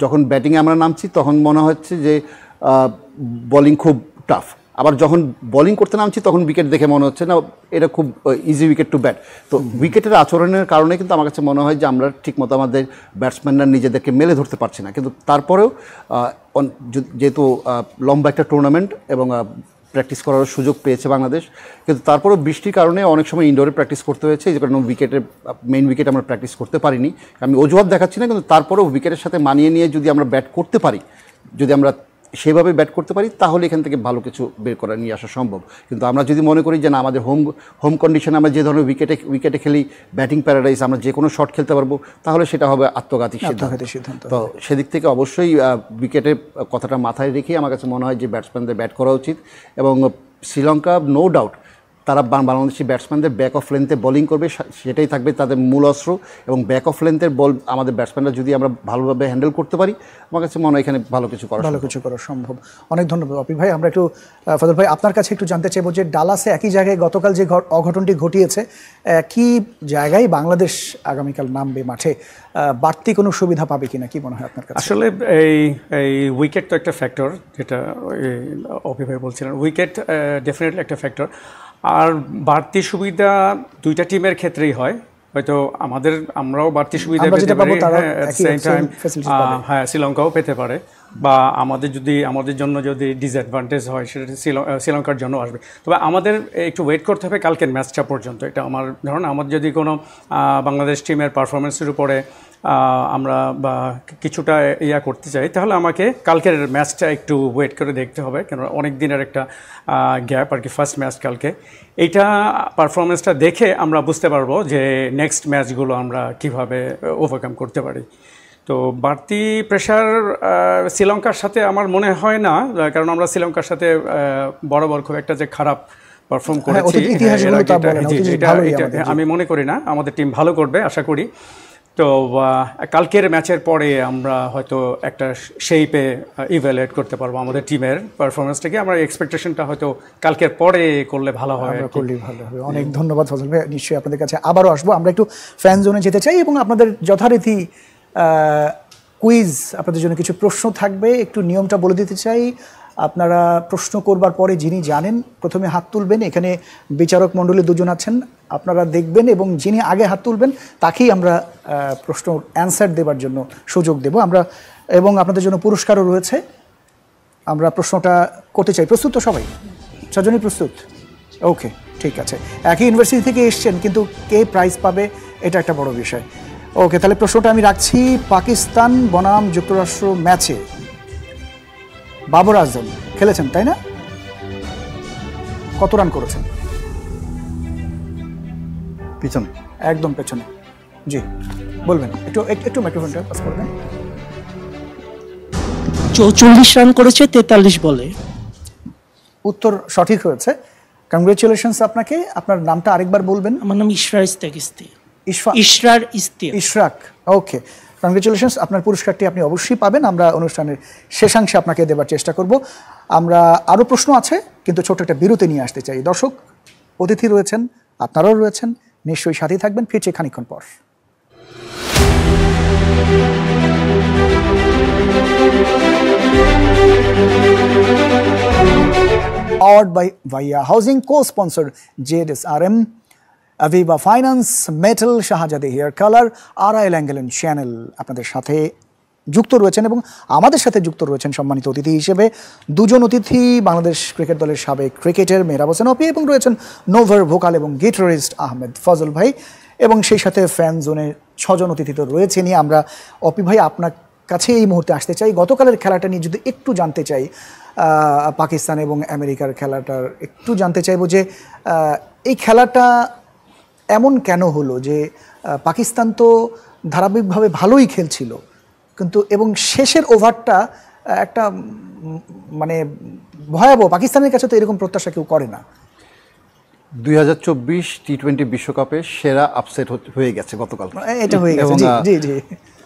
যখন ব্যাটিংয়ে আমরা নামছি তখন মনে হচ্ছে যে বোলিং খুব টাফ, আবার যখন বোলিং করতে নামছি তখন উইকেট দেখে মনে হচ্ছে না এটা খুব ইজি উইকেট টু ব্যাট। তো উইকেটের আচরণের কারণে কিন্তু আমার কাছে মনে হয় যে আমরা ঠিকমতো আমাদের ব্যাটসম্যানরা নিজেদেরকে মেলে ধরতে পারছি না। কিন্তু তারপরেও যেহেতু লম্বা একটা টুর্নামেন্ট এবং প্র্যাকটিস করার সুযোগ পেয়েছে বাংলাদেশ, কিন্তু তারপরেও বৃষ্টির কারণে অনেক সময় ইনডোরে প্র্যাকটিস করতে হয়েছে, এই কারণে মেইন উইকেট আমরা প্র্যাকটিস করতে পারিনি। আমি অজুহাত দেখাচ্ছি না, কিন্তু তারপরেও উইকেটের সাথে মানিয়ে নিয়ে যদি আমরা ব্যাট করতে পারি, যদি আমরা সেভাবে ব্যাট করতে পারি তাহলে এখান থেকে ভালো কিছু বের করে নিয়ে আসা সম্ভব। কিন্তু আমরা যদি মনে করি যে না আমাদের হোম কন্ডিশনে আমরা যে ধরনের উইকেটে খেলি ব্যাটিং প্যারাডাইস, আমরা যে কোনো শট খেলতে পারবো, তাহলে সেটা হবে আত্মঘাতী সিদ্ধান্ত। তো সেদিক থেকে অবশ্যই উইকেটের কথাটা মাথায় রেখেই আমার কাছে মনে হয় যে ব্যাটসম্যানদের ব্যাট করা উচিত। এবং শ্রীলঙ্কা নো ডাউট তারা বাংলাদেশি ব্যাটসম্যানদের ব্যাক অফ লেন্থে বোলিং করবে, সেটাই থাকবে তাদের মূল অস্ত্র। এবং ব্যাক অফ লেন্থের বল আমাদের ব্যাটসম্যানরা যদি আমরা ভালোভাবে হ্যান্ডেল করতে পারি, আমার কাছে মনে হয় এখানে ভালো কিছু করা সম্ভব। অনেক ধন্যবাদ অপি ভাই। আমরা একটু ফজল ভাই আপনার কাছে একটু জানতে চাইবো যে ডালাসে একই জায়গায় গতকাল যে অঘটনটি ঘটিয়েছে, কি জায়গায় বাংলাদেশ আগামীকাল নামবে মাঠে, বাড়তি কোনো সুবিধা পাবে কিনা, কি মনে হয় আপনার কাছে? আসলে এই উইকেট তো একটা ফ্যাক্টর, যেটা অপি ভাই বলছিলেন, উইকেট ডেফিনেটলি একটা ফ্যাক্টর। আর বাড়তি সুবিধা দুইটা টিমের ক্ষেত্রেই হয়, হয়তো আমরাও বাড়তি সুবিধা পেতে পারি, সেম টাইম হ্যাঁ শ্রীলঙ্কাও পেতে পারে, বা আমাদের জন্য যদি ডিসঅ্যাডভান্টেজ হয় সেটা শ্রীলঙ্কার জন্য আসবে। তবে আমাদের একটু ওয়েট করতে হবে কালকের ম্যাচটা পর্যন্ত। এটা আমার ধারণা, আমাদের যদি কোনো বাংলাদেশ টিমের পারফরমেন্সের উপরে আমরা বা কিছুটা করতে চাই, তাহলে আমাকে কালকের ম্যাচটা একটু ওয়েট করে দেখতে হবে, কেন অনেক দিনের একটা গ্যাপ আর কি, ফার্স্ট ম্যাচ কালকে। এইটা পারফরমেন্সটা দেখে আমরা বুঝতে পারবো যে নেক্সট ম্যাচগুলো আমরা কিভাবে ওভারকাম করতে পারি। তো বাড়তি প্রেশার শ্রীলঙ্কার সাথে আমার মনে হয় না, কারণ আমরা শ্রীলঙ্কার সাথে বরাবর খুব একটা যে খারাপ পারফর্ম করেছি আমি মনে করি না। আমাদের টিম ভালো করবে আশা করি। তো কালকের ম্যাচের পরে আমরা হয়তো একটা শেপে ইভ্যালুয়েট করতে পারবো আমাদের টিমের পারফরমেন্সটাকে। আমার এক্সপেকটেশনটা হয়তো কালকের পরে করলে ভালো হয়। অনেক ধন্যবাদ ফজল ভাই, নিশ্চয়ই আপনাদের কাছে আবারও আসবো। আমরা একটু ফ্যান জোনে যেতে চাই এবং আপনাদের যথারীতি কুইজ, আপনাদের জন্য কিছু প্রশ্ন থাকবে। একটু নিয়মটা বলে দিতে চাই। আপনারা প্রশ্ন করবার পরে যিনি জানেন প্রথমে হাত তুলবেন। এখানে বিচারক মণ্ডলী দুজন আছেন, আপনারা দেখবেন এবং যিনি আগে হাত তুলবেন তাকেই আমরা প্রশ্ন অ্যান্সার দেবার জন্য সুযোগ দেব আমরা, এবং আপনাদের জন্য পুরস্কারও রয়েছে। আমরা প্রশ্নটা করতে চাই। প্রস্তুত তো সবাই? ছজনই প্রস্তুত? ওকে, ঠিক আছে। একই ইউনিভার্সিটি থেকে এসছেন, কিন্তু কে প্রাইজ পাবে এটা একটা বড় বিষয়। ওকে, তাহলে প্রশ্নটা আমি রাখছি। পাকিস্তান বনাম যুক্তরাষ্ট্র ম্যাচে বাবর আজম খেলেছেন, তাই না? কত রান করেছেন? পিছনে, একদম পেছনে। জি, বলবেন। একটু একটু মাইক্রোফোনটা পাস করবেন। 44 রান করেছে 43 বলে। উত্তর সঠিক হয়েছে। কংগ্রেচুলেশনস আপনাকে। আপনার নামটা আরেকবার বলবেন। আমার নাম ইশরার ইস্তি। ইশফাক, ইশরার ইস্তি, ইশরাক। ওকে, কংগ্রেচুলেশনস। আপনার পুরস্কারটি আপনি অবশ্যই পাবেন। আমরা অনুষ্ঠানের শেষাংশে আপনাকে দেবার চেষ্টা করব। আমরা আরও প্রশ্ন আছে, কিন্তু ছোট একটা বিরতি নিয়ে আসতে চাই। দর্শক, অতিথি রয়েছেন, আপনারাও রয়েছেন, নিশ্চয়ই সাথেই থাকবেন। ফিরছে খানিকক্ষণ পর। Powered by Via Housing, co-sponsored JSRM, Aviva Finance, Metal, Shahzadi hair colour, RIL Angle and Channel আপনাদের সাথে যুক্ত রয়েছেন, এবং আমাদের সাথে যুক্ত রয়েছেন সম্মানিত অতিথি হিসেবে দুজন অতিথি, বাংলাদেশ ক্রিকেট দলের সাবেক ক্রিকেটার মেহরাব হোসেন অপি, এবং রয়েছেন নোভার ভোকাল এবং গিটারিস্ট আহমেদ ফজল ভাই, এবং সেই সাথে ফ্যান জোনে 6 জন অতিথি তো রয়েছেনই। আমরা অপি ভাই আপনার কাছে এই মুহূর্তে আসতে চাই, গতকালের খেলাটা নিয়ে যদি একটু জানতে চাই, পাকিস্তান এবং আমেরিকার খেলাটার একটু জানতে চাইবো যে এই খেলাটা এমন কেন হলো যে পাকিস্তান তো ধারাবাহিকভাবে ভালোই খেলছিল, কিন্তু এবং শেষের ওভারটা একটা মানে ভয়াবহ। পাকিস্তানের কাছে তো এরকম প্রত্যাশা কেউ করে না। 2024 টি-20 বিশ্বকাপে সেরা আপসেট হয়ে গেছে গতকাল। এটা হয়ে গেছে। জি জি।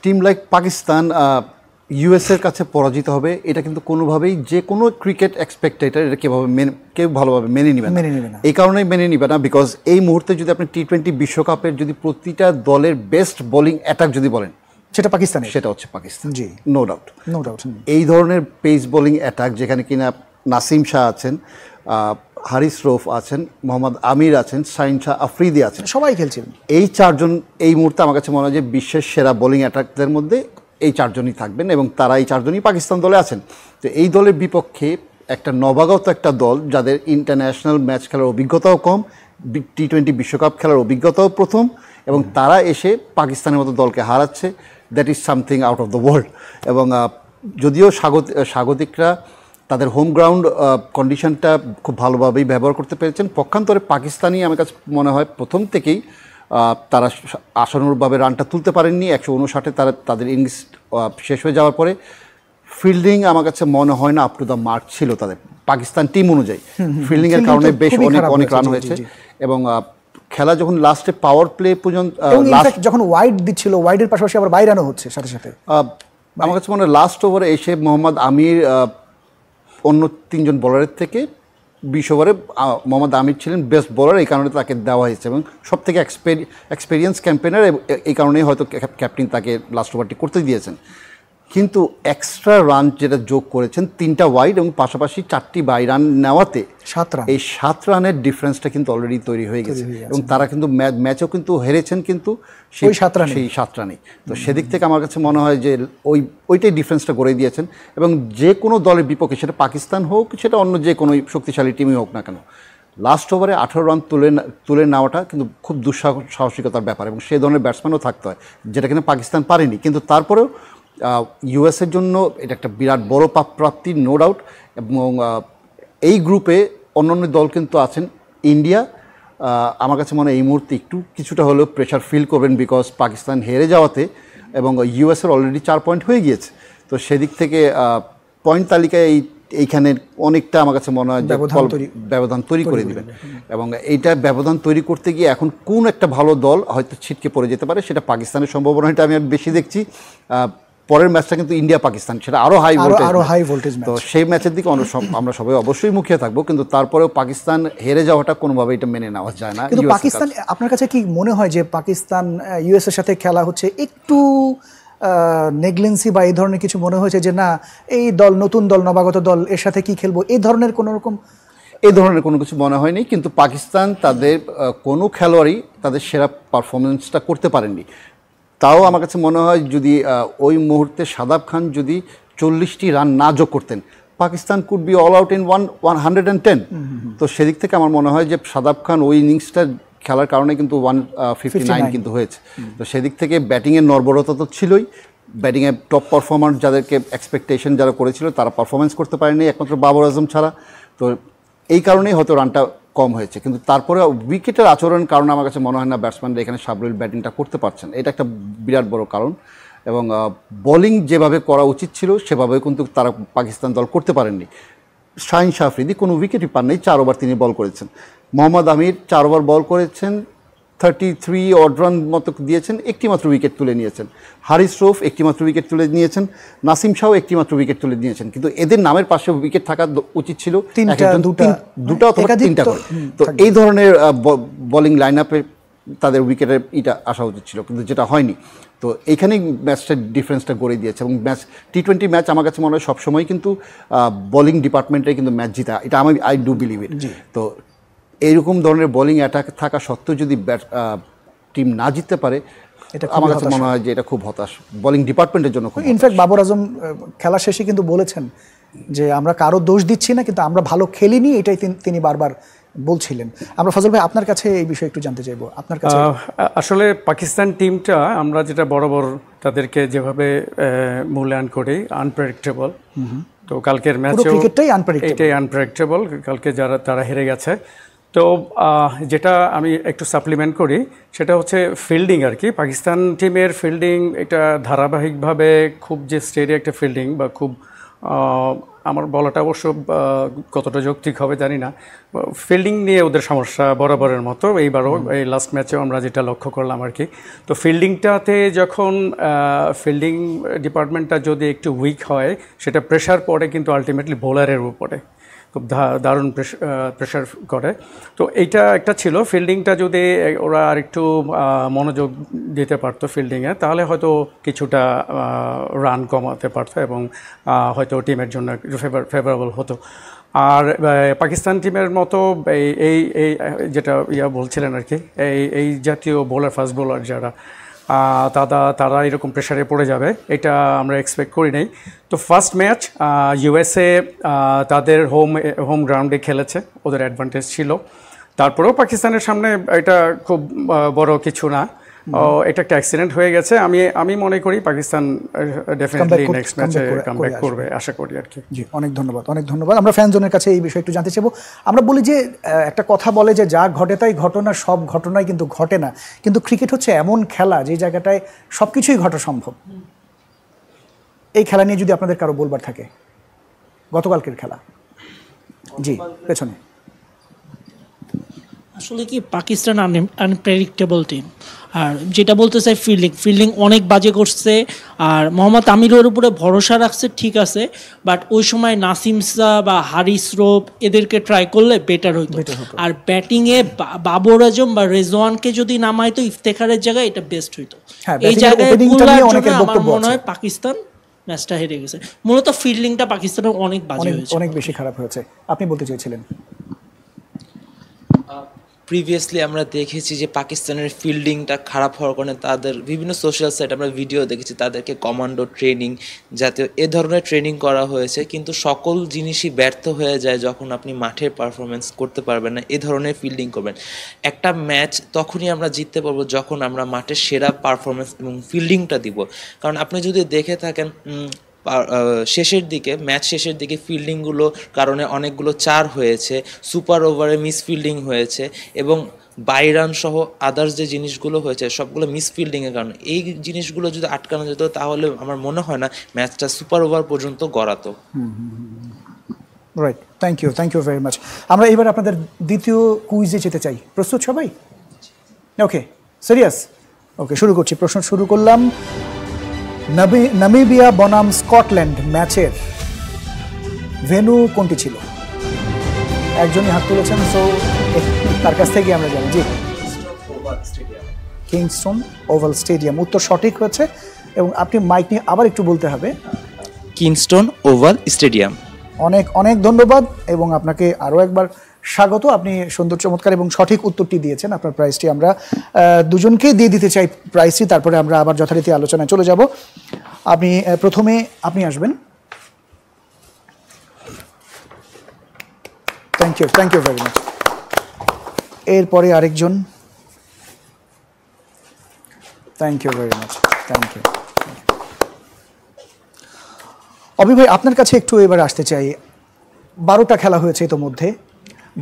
টিম লাইক পাকিস্তান ইউএস এর কাছে পরাজিত হবে, এটা কিন্তু কোনোভাবেই যে কোনো ক্রিকেট এক্সপেক্টেটর এটা কেউ ভালোভাবে মেনে নেবে না। এই কারণেই মেনে নেবে না, বিকজ এই মুহূর্তে যদি আপনি টি-20 বিশ্বকাপের যদি প্রতিটা দলের বেস্ট বোলিং অ্যাটাক যদি বলেন, সেটা পাকিস্তানের, সেটা হচ্ছে পাকিস্তান। জি, নো ডাউট। এই ধরনের পেস বোলিং অ্যাটাক, যেখানে কিনা নাসিম শাহ আছেন, হারিস রৌফ আছেন, মোহাম্মদ আমির আছেন, শাহিন শাহ আফ্রিদি আছেন, সবাই খেলছেন। এই 4 জন এই মুহূর্তে আমার কাছে মনে হয় যে বিশ্বের সেরা বোলিং অ্যাটাকদের মধ্যে এই 4 জনই থাকবেন, এবং তারা এই 4 জনই পাকিস্তান দলে আছেন। তো এই দলের বিপক্ষে একটা নবাগত একটা দল, যাদের ইন্টারন্যাশনাল ম্যাচ খেলার অভিজ্ঞতাও কম, টি-20 বিশ্বকাপ খেলার অভিজ্ঞতাও প্রথম, এবং তারা এসে পাকিস্তানের মতো দলকে হারাচ্ছে, that is something out of the world. এবং যদিও স্বাগতিকরা তাদের হোম গ্রাউন্ড কন্ডিশনটা খুব ভালোভাবেই ব্যবহার করতে পেরেছেন, পক্ষান্তরে পাকিস্তানি আমার কাছে মনে হয় প্রথম থেকেই তারা আশানুরূপভাবে রানটা তুলতে পারেননি। 159-এ তাদের ইনিংস শেষ হয়ে যাওয়ার পরে ফিল্ডিং আমার কাছে মনে হয় না আপ টু দ্য মার্ক ছিল তাদের, পাকিস্তান টিম অনুযায়ী। ফিল্ডিংয়ের কারণে বেশ অনেক রান হয়েছে, এবং খেলা যখন লাস্টে পাওয়ার প্লে পর্যন্ত যখন ওয়াইড দিচ্ছিল, ওয়াইডের পাশাপাশি আবার বাইরানো হচ্ছে সাথে সাথে, আমার কাছে মনে হয় লাস্ট ওভারে এসে মোহাম্মদ আমির অন্য 3 জন বোলারের থেকে 20 ওভারে মোহাম্মদ আমির ছিলেন বেস্ট বোলার, এই কারণে তাকে দেওয়া হয়েছে, এবং সব থেকে এক্সপেরিয়েন্স ক্যাম্পেনার, এই কারণেই হয়তো ক্যাপ্টেন তাকে লাস্ট ওভারটি করতে দিয়েছেন। কিন্তু এক্সট্রা রান যেটা যোগ করেছেন 3টা ওয়াইড এবং পাশাপাশি 4টি বাই রান নেওয়াতে 7 রান, এই 7 রানের ডিফারেন্সটা কিন্তু অলরেডি তৈরি হয়ে গেছে, এবং তারা কিন্তু ম্যাচও কিন্তু হেরেছেন কিন্তু সেই 7 রানেই। তো সেদিক থেকে আমার কাছে মনে হয় যে ওইটাই ডিফারেন্সটা করে দিয়েছেন, এবং যে কোনো দলের বিপক্ষে, সেটা পাকিস্তান হোক, সেটা অন্য যে কোনো শক্তিশালী টিমই হোক না কেন, লাস্ট ওভারে 18 রান তুলে নেওয়াটা কিন্তু খুব দুঃসাহসিকতার ব্যাপার, এবং সেই ধরনের ব্যাটসম্যানও থাকতে হয়, যেটা কিনা পাকিস্তান পারেনি। কিন্তু তারপরেও ইউএসের জন্য এটা একটা বিরাট বড় প্রাপ্তি, নো ডাউট। এবং এই গ্রুপে অন্যান্য দল কিন্তু আছেন। ইন্ডিয়া আমার কাছে মনে হয় এই মুহূর্তে কিছুটা হলেও প্রেশার ফিল করবেন, বিকজ পাকিস্তান হেরে যাওয়াতে, এবং ইউএসের অলরেডি 4 পয়েন্ট হয়ে গিয়েছে। তো সেদিক থেকে পয়েন্ট তালিকায় এইখানে অনেকটা আমার কাছে মনে হয় ব্যবধান তৈরি করে দেবেন, এবং এইটা ব্যবধান তৈরি করতে গিয়ে এখন কোন একটা ভালো দল হয়তো ছিটকে পড়ে যেতে পারে, সেটা পাকিস্তানের সম্ভাবনাটা আমি আর বেশি দেখছি। পরের ম্যাচটা কিন্তু ইন্ডিয়া পাকিস্তান, সেটা আরো হাই ভোল্টেজ, তো সেই ম্যাচের দিকে আমরা সবাই অবশ্যই মুখিয়ে থাকবো, কিন্তু তারপরেও পাকিস্তান হেরে যাওয়াটা কোনোভাবে এটা মেনে নেওয়া যায় না। কিন্তু পাকিস্তান, আপনার কাছে কি মনে হয় যে পাকিস্তান ইউএস এর সাথে খেলা হচ্ছে একটু নেগলেন্সি বা এই ধরনের কিছু মনে হয়েছে যে না এই দল নতুন দল নবাগত দল এর সাথে কি খেলবো, এই ধরনের কোনো রকম? এই ধরনের কোনো কিছু মনে হয়নি, কিন্তু পাকিস্তান তাদের কোনো খেলোয়াড়ই তাদের সেরা পারফরমেন্সটা করতে পারেননি। তাও আমার কাছে মনে হয় যদি ওই মুহূর্তে শাদাব খান যদি 40টি রান না যোগ করতেন, Pakistan could be all out in 110। তো সেদিক থেকে আমার মনে হয় যে শাদাব খান ওই ইনিংসটা খেলার কারণে কিন্তু 159 কিন্তু হয়েছে। তো সেদিক থেকে ব্যাটিংয়ের নড়বড়তা তো ছিলই, ব্যাটিংয়ে টপ পারফর্মার যাদেরকে এক্সপেকটেশন যারা করেছিল তারা পারফরমেন্স করতে পারেনি একমাত্র বাবর আজম ছাড়া। তো এই কারণেই হয়তো রানটা কম হয়েছে, কিন্তু তারপরে উইকেটের আচরণের কারণে আমার কাছে মনে হয় না ব্যাটসম্যানরা এখানে সাবলীল ব্যাটিংটা করতে পারছেন, এটা একটা বিরাট বড় কারণ। এবং বোলিং যেভাবে করা উচিত ছিল সেভাবে কিন্তু তারা পাকিস্তান দল করতে পারেননি। শাহিন শাহ আফ্রিদি কোনো উইকেটই পান নাই, 4 ওভার তিনি বল করেছেন। মোহাম্মদ আমির 4 ওভার বল করেছেন, 33 অড রান মতো দিয়েছেন, একটি মাত্র উইকেট তুলে নিয়েছেন। হারিস রৌফ একটি মাত্র উইকেট তুলে নিয়েছেন, নাসিম শাহ একটি মাত্র উইকেট তুলে নিয়েছেন। কিন্তু এদের নামের পাশে উইকেট থাকা উচিত ছিল দুটো অথবা 3টা করে। তো এই ধরনের বোলিং লাইন আপে তাদের উইকেটের আসা উচিত ছিল, কিন্তু যেটা হয়নি। তো এইখানেই ম্যাচটার ডিফারেন্সটা গড়ে দিয়েছে। এবং ম্যাচ T20 ম্যাচ আমার কাছে মনে হয় সবসময় কিন্তু বোলিং ডিপার্টমেন্টে কিন্তু ম্যাচ জিতা, এটা আমি আই ডু বিলিভ ইট। তো এইরকম ধরনের বোলিং অ্যাটাক থাকা সত্ত্বেও যদি টিম না জিততে পারে, আমার কাছে মনে হয় যে এটা খুব হতাশ বোলিং ডিপার্টমেন্টের জন্য। ইনফ্যাক্ট বাবর আজম খেলা শেষে কিন্তু বলেছেন যে আমরা কারো দোষ দিচ্ছি না, কিন্তু আমরা ভালো খেলিনি, এটাই তিনি বারবার বলছিলেন। আমরা ফজল ভাই আপনার কাছে এই বিষয়ে একটু জানতে চাইবো, আপনার কাছে। আসলে পাকিস্তান টিমটা আমরা যেটা বরাবর তাদেরকে যেভাবে মূল্যায়ন করি আনপ্রেডিক্টেবল, তো কালকের ম্যাচেও এটাই আনপ্রেডিক্টেবল, কালকে তারা হেরে গেছে। তো যেটা আমি একটু সাপ্লিমেন্ট করি সেটা হচ্ছে ফিল্ডিং আর কি। পাকিস্তান টিমের ফিল্ডিং এটা ধারাবাহিকভাবে খুব যে স্টেডি একটা ফিল্ডিং বা খুব আমার বলাটা অবশ্য কতটা যৌক্তিক হবে জানি না, ফিল্ডিং নিয়ে ওদের সমস্যা বরাবরের মতো। এইবারও এই লাস্ট ম্যাচেও আমরা যেটা লক্ষ্য করলাম আর কি। তো ফিল্ডিংটাতে যখন ফিল্ডিং ডিপার্টমেন্টটা যদি একটু উইক হয়, সেটা প্রেশার পড়ে কিন্তু আলটিমেটলি বোলারের উপরে, খুব দারুণ প্রেশার করে। তো এইটা একটা ছিল, ফিল্ডিংটা যদি ওরা আরেকটু মনোযোগ দিতে পারতো ফিল্ডিংয়ে, তাহলে হয়তো কিছুটা রান কমাতে পারতো এবং হয়তো টিমের জন্য একটু ফেভারেবল হতো। আর পাকিস্তান টিমের মতো এই যেটা বলছিলেন আর কি, এই জাতীয় বোলার, ফাস্ট বোলার যারা তারা এরকম প্রেশারে পড়ে যাবে এটা আমরা এক্সপেক্ট করি নাই। তো ফার্স্ট ম্যাচ USA তাদের হোম গ্রাউন্ডে খেলেছে, ওদের অ্যাডভান্টেজ ছিল। তারপরেও পাকিস্তানের সামনে এটা খুব বড় কিছু না, এটা একটা অ্যাক্সিডেন্ট হয়ে গেছে। আমি মনে করি পাকিস্তান ডেফিনেটলি নেক্সট ম্যাচে কামব্যাক করবে, আশা করি আর কি। জি, অনেক ধন্যবাদ, অনেক ধন্যবাদ। আমরা ফ্যানজনের কাছে এই বিষয়ে একটু জানতে চাইবো। আমরা বলি যে একটা কথা বলে যে যা ঘটে তাই ঘটনা, সব ঘটনাই কিন্তু ঘটে না। কিন্তু ক্রিকেট হচ্ছে এমন খেলা যে জায়গাটায় সব কিছুই ঘটা সম্ভব। এই খেলা নিয়ে যদি আপনাদের কারো বলবার থাকে, গতকালকের খেলা। জি, পেছনে। আসলে কি পাকিস্তান আনপ্রেডিক্টেবল টিম, আর যেটা বলতে চাই ফিল্ডিং অনেক বাজে করছে। আর মোহাম্মদ আমিরের উপরে ভরসা রাখছে ঠিক আছে, বাট ওই সময় নাসিম শাহ বা হারিস রৌফ এদেরকে ট্রাই করলে বেটার হইতো। আর ব্যাটিংয়ে বাবর আজম বা রেজওয়ানকে যদি নামাইতো ইফতেখারের জায়গায়, এটা বেস্ট হইতো। এই জায়গায় আমার মনে হয় পাকিস্তান ম্যাচটা হেরে গেছে। মূলত ফিল্ডিংটা পাকিস্তানের অনেক বাজে হয়েছে, অনেক বেশি খারাপ হয়েছে। আপনি বলতে চেয়েছিলেন? প্রিভিয়াসলি আমরা দেখেছি যে পাকিস্তানের ফিল্ডিংটা খারাপ হওয়ার কারণে তাদের বিভিন্ন সোশ্যাল সাইট আমরা ভিডিও দেখেছি, তাদেরকে কমান্ডো ট্রেনিং জাতীয় এ ধরনের ট্রেনিং করা হয়েছে, কিন্তু সকল জিনিসই ব্যর্থ হয়ে যায় যখন আপনি মাঠের পারফরমেন্স করতে পারবেন না, এ ধরনের ফিল্ডিং করবেন। একটা ম্যাচ তখনই আমরা জিততে পারবো যখন আমরা মাঠের সেরা পারফরমেন্স এবং ফিল্ডিংটা দিব। কারণ আপনি যদি দেখে থাকেন শেষের দিকে, ম্যাচ শেষের দিকে ফিল্ডিংগুলো কারণে অনেকগুলো 4 হয়েছে, সুপার ওভারে মিস ফিল্ডিং হয়েছে এবং বাইরান সহ আদার্স যে জিনিসগুলো হয়েছে সবগুলো মিস ফিল্ডিংয়ের কারণে। এই জিনিসগুলো যদি আটকানো যেত তাহলে আমার মনে হয় না ম্যাচটা সুপার ওভার পর্যন্ত গড়াতো। Right, thank you very much. আমরা এবার আপনাদের দ্বিতীয় কুইজে যেতে চাই। প্রস্তুত সবাই? ওকে, সিরিয়াস? ওকে, শুরু করছি। প্রশ্ন শুরু করলাম। নামিবিয়া বনাম স্কটল্যান্ড ম্যাচের ভেন্যু কোনটি ছিল? একজনই হাত তুলেছেন, সো তার কাছ থেকে আমরা জানি। জি, কিংস্টোন ওভাল স্টেডিয়াম উত্তর সঠিক হয়েছে। এবং আপনি মাইক নিয়ে আবার একটু বলতে হবে। Kingston oval stadium. অনেক অনেক ধন্যবাদ এবং আপনাকে আরও একবার স্বাগত। আপনি সুন্দর চমৎকার এবং সঠিক উত্তরটি দিয়েছেন। আপনার প্রাইজটি আমরা দুজনকেই দিয়ে দিতে চাই প্রাইজটি, তারপরে আমরা আবার যথারীতি আলোচনায় চলে যাব। আপনি প্রথমে আপনি আসবেন। Thank you very much. এরপরে আরেকজন। Thank you very much. Thank you. Abhi ভাই, আপনার কাছে একটু এবার আসতে চাই। 12টা খেলা হয়েছে ইতোমধ্যে।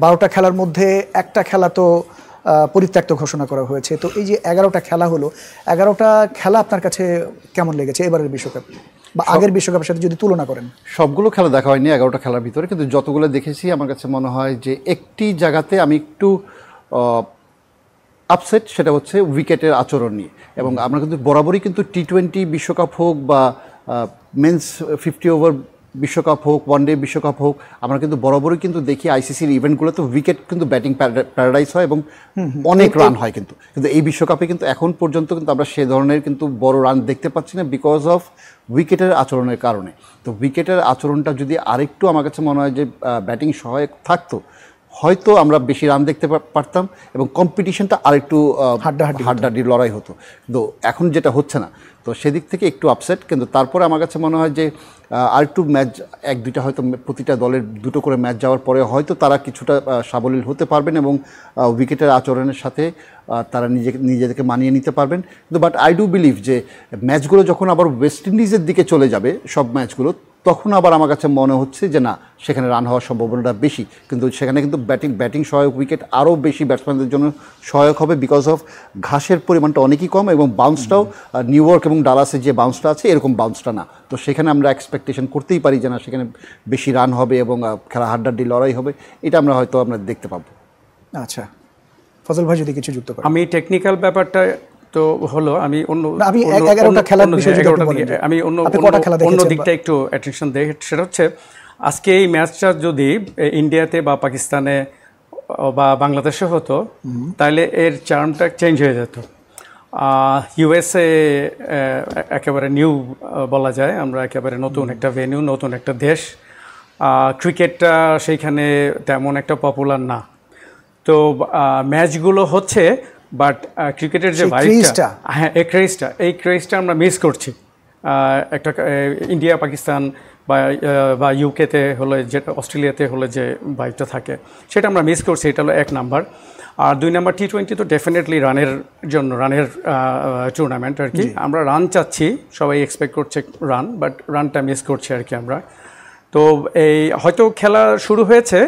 12টা খেলার মধ্যে একটা খেলা তো পরিত্যক্ত ঘোষণা করা হয়েছে। তো এই যে 11টা খেলা হলো, 11টা খেলা আপনার কাছে কেমন লেগেছে এবারের বিশ্বকাপ বা আগের বিশ্বকাপের সাথে যদি তুলনা করেন? সবগুলো খেলা দেখা হয়নি 11টা খেলার ভিতরে, কিন্তু যতগুলো দেখেছি আমার কাছে মনে হয় যে একটি জায়গাতে আমি একটু আপসেট, সেটা হচ্ছে উইকেটের আচরণ নিয়ে। এবং আমরা কিন্তু বরাবরই কিন্তু T20 বিশ্বকাপ হোক বা মেন্স 50 ওভার বিশ্বকাপ হোক, ওয়ানডে বিশ্বকাপ হোক, আমরা কিন্তু বরাবরই কিন্তু দেখি আইসিসির ইভেন্টগুলোতে উইকেট কিন্তু ব্যাটিং প্যারাডাইস হয় এবং অনেক রান হয়। কিন্তু এই বিশ্বকাপে কিন্তু এখন পর্যন্ত কিন্তু আমরা সে ধরনের কিন্তু বড় রান দেখতে পাচ্ছি না, বিকজ অফ উইকেটের আচরণের কারণে। তো উইকেটের আচরণটা যদি আরেকটু আমার কাছে মনে হয় যে ব্যাটিং সহায়ক থাকতো, হয়তো আমরা বেশি রান দেখতে পারতাম এবং কম্পিটিশনটা আরেকটু হাড্ডাহাড্ডি লড়াই হতো। কিন্তু এখন যেটা হচ্ছে না, তো সেদিক থেকে একটু আপসেট। কিন্তু তারপরে আমার কাছে মনে হয় যে আরেকটু ম্যাচ 1-2টা হয়তো প্রতিটা দলের 2টো করে ম্যাচ যাওয়ার পরে হয়তো তারা কিছুটা সাবলীল হতে পারবেন এবং উইকেটের আচরণের সাথে তারা নিজেদেরকে মানিয়ে নিতে পারবেন। কিন্তু বাট আই ডু বিলিভ যে ম্যাচগুলো যখন আবার ওয়েস্ট ইন্ডিজের দিকে চলে যাবে সব ম্যাচগুলো, তখন আবার আমার কাছে মনে হচ্ছে যে না, সেখানে রান হওয়ার সম্ভাবনাটা বেশি। কিন্তু সেখানে কিন্তু ব্যাটিং সহায়ক উইকেট আরও বেশি ব্যাটসম্যানদের জন্য সহায়ক হবে, বিকজ অফ ঘাসের পরিমাণটা অনেকই কম এবং বাউন্সটাও নিউ ইয়র্ক এবং ডালাসে যে বাউন্সটা আছে এরকম বাউন্সটা না। তো সেখানে আমরা এক্সপেকটেশন করতেই পারি যে না, সেখানে বেশি রান হবে এবং খেলা হাড্ডাহাড্ডি লড়াই হবে। এটা আমরা হয়তো দেখতে পাবো। আচ্ছা, ফজল ভাই যদি কিছু যুক্ত করেন। আমি টেকনিক্যাল ব্যাপারটা তো হলো, আমি অন্য আমি 11টা খেলার বিষয়ে যদি আপনি বলেন, আমি অন্য দিকটা একটু অ্যাটেনশন দেই। সেটা হচ্ছে আজকে এই ম্যাচটা যদি ইন্ডিয়াতে বা পাকিস্তানে বা বাংলাদেশে হতো, তাহলে এর চার্মটা চেঞ্জ হয়ে যেত। ইউএসএ একেবারে নিউ বলা যায়, আমরা একেবারে নতুন একটা ভেন্যু, নতুন একটা দেশ। ক্রিকেটটা সেইখানে তেমন একটা পপুলার না। তো ম্যাচগুলো হচ্ছে, বাট ক্রিকেটের যে ভাইবটা, হ্যাঁ এই ক্রেজটা আমরা মিস করছি। একটা ইন্ডিয়া পাকিস্তান বা ইউকেতে হলে, যেটা অস্ট্রেলিয়াতে হলে যে ভাইবটা থাকে, সেটা আমরা মিস করছি। এটা হলো 1 নাম্বার। আর 2 নাম্বার, T20 তো ডেফিনেটলি রানের টুর্নামেন্ট আর কি। আমরা রান চাচ্ছি, সবাই এক্সপেক্ট করছে রান, বাট রানটা মিস করছি আর কি আমরা। তো এই হয়তো খেলা শুরু হয়েছে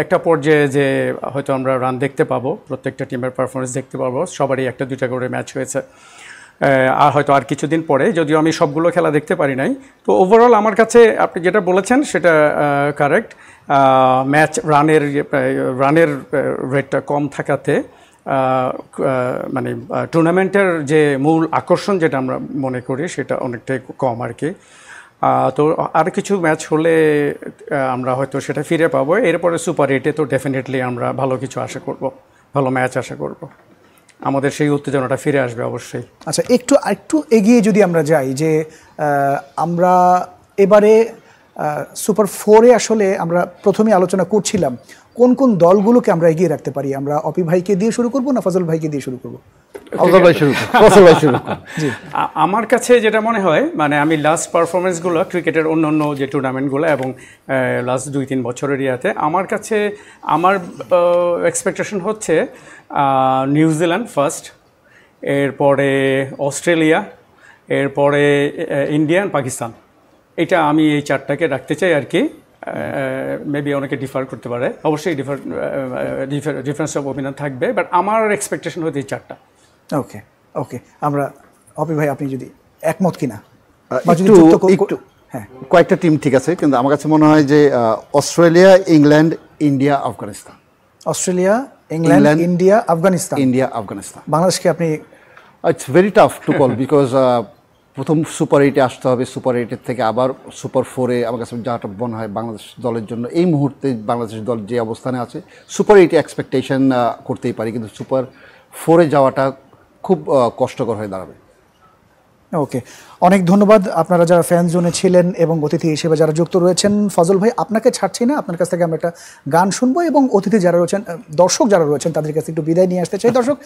একটা পর্যায়ে যে হয়তো আমরা রান দেখতে পাবো, প্রত্যেকটা টিমের পারফরমেন্স দেখতে পাবো, সবারই 1-2টা করে ম্যাচ হয়েছে। আর হয়তো আর কিছুদিন পরে, যদিও আমি সবগুলো খেলা দেখতে পারি নাই। তো ওভারঅল আমার কাছে আপনি যেটা বলেছেন সেটা কারেক্ট। ম্যাচ রানের রেটটা কম থাকাতে মানে টুর্নামেন্টের যে মূল আকর্ষণ যেটা আমরা মনে করি সেটা অনেকটাই কম আর কি। তো আর কিছু ম্যাচ হলে আমরা হয়তো সেটা ফিরে পাবো। এরপরে সুপার 8-এ তো ডেফিনেটলি আমরা ভালো কিছু আশা করব, ভালো ম্যাচ আশা করব, আমাদের সেই উত্তেজনাটা ফিরে আসবে অবশ্যই। আচ্ছা, একটু এগিয়ে যদি আমরা যাই, যে আমরা এবারে সুপার 4-এ আসলে আমরা প্রথমে আলোচনা করছিলাম কোন কোন দলগুলোকে আমরা এগিয়ে রাখতে পারি। আমরা অপি ভাইকে দিয়ে শুরু করব না ফজল ভাইকে দিয়ে শুরু করব? আমার কাছে যেটা মনে হয়, মানে আমি লাস্ট পারফরমেন্সগুলো ক্রিকেটের অন্য যে টুর্নামেন্টগুলো এবং লাস্ট 2-3 বছরের ইয়াতে, আমার কাছে আমার এক্সপেকটেশন হচ্ছে নিউজিল্যান্ড ফার্স্ট, এরপরে অস্ট্রেলিয়া, এরপরে ইন্ডিয়া, পাকিস্তান। এটা আমি এই 4টাকে রাখতে চাই আর কি। মেবি অনেকে ডিফার করতে পারে, অবশ্যই ডিফারেন্স অফ ওপিনিয়ন থাকবে, বাট আমার এক্সপেকটেশন হচ্ছে এই 4টা। ওকে, আমরা অপি ভাই আপনি যদি একমত কিনা? হ্যাঁ, কয়েকটা টিম ঠিক আছে, কিন্তু আমার কাছে মনে হয় যে Australia, England, India, Afghanistan. Australia, England, India, Afghanistan. বাংলাদেশকে আপনি? It's very tough to call, because প্রথম সুপার 8-এ আসতে হবে, সুপার 8-এর থেকে আবার সুপার 4-এ আমার কাছে যাটা মনে হয় বাংলাদেশ দলের জন্য এই মুহূর্তে বাংলাদেশ দল যে অবস্থানে আছে, সুপার 8-এ এক্সপেকটেশন করতেই পারি, কিন্তু সুপার 4-এ যাওয়াটা খুব কষ্টকর হয়ে দাঁড়াবে। ওকে, অনেক ধন্যবাদ আপনারা যারা ফ্যান জোনে ছিলেন এবং অতিথি হিসেবে যারা যুক্ত রয়েছেন। ফজল ভাই, আপনাকে ছাড়ছি না, আপনার কাছ থেকে আমরা একটা গান শুনবো এবং অতিথি যারা রয়েছেন, দর্শক যারা রয়েছেন তাদের কাছে একটু বিদায় নিয়ে আসতে চাই। দর্শক,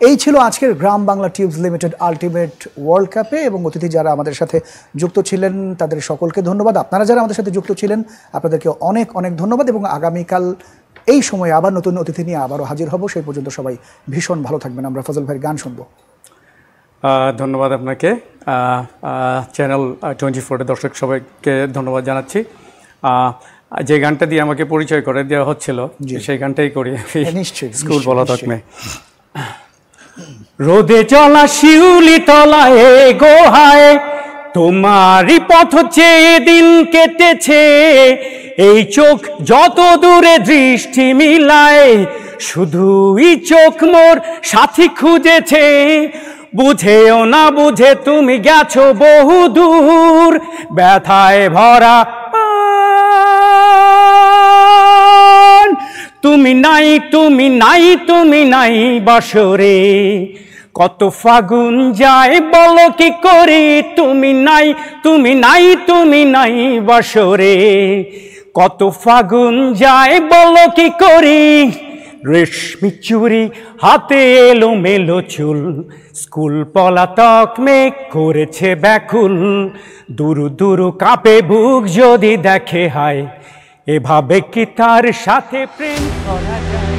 এই ছিল আজকের Gram Bangla tubes limited ultimate world কাপে, এবং অতিথি যারা আমাদের সাথে যুক্ত ছিলেন তাদের সকলকে ধন্যবাদ। আপনারা যারা আমাদের সাথে যুক্ত ছিলেন আপনাদেরকে অনেক অনেক ধন্যবাদ, এবং আগামীকাল এই সময়ে আবার নতুন অতিথি নিয়ে আবারও হাজির হব। সেই পর্যন্ত সবাই ভীষণ ভালো থাকবেন। আমরা ফজল ভাইয়ের গান শুনবো। ধন্যবাদ আপনাকে, চ্যানেল 24 দর্শক সবাইকে ধন্যবাদ জানাচ্ছি। যে গানটা দিয়ে আমাকে পরিচয় করে দেওয়া হচ্ছিল সেই গানটাই করি স্কুল পলাতক মে। রোদে চলা শিউলি তলায় গোহায় তোমারই পথ চেয়ে দিন কেটেছে, এই চোখ যত দূরে দৃষ্টি মিলায় শুধুই চোখ মোর সাথী খুঁজেছে। বুঝেও না বুঝে তুমি গেছো বহু দূর, ব্যথায় ভরা তুমি নাই তুমি নাই তুমি নাই বাসরে, কত ফাগুন যায় বলো কি করি, তুমি নাই তুমি নাই তুমি নাই বাসরে, কত ফাগুন যায় বলো কি করি। রেশমি চুরি হাতে এলো মেলো চুল, স্কুল পলাতক মেয়ে করেছে ব্যাকুল, দুরু দুরু কাঁপে বুক যদি দেখে হায়, এভাবে কি তার সাথে প্রেম করা যায়।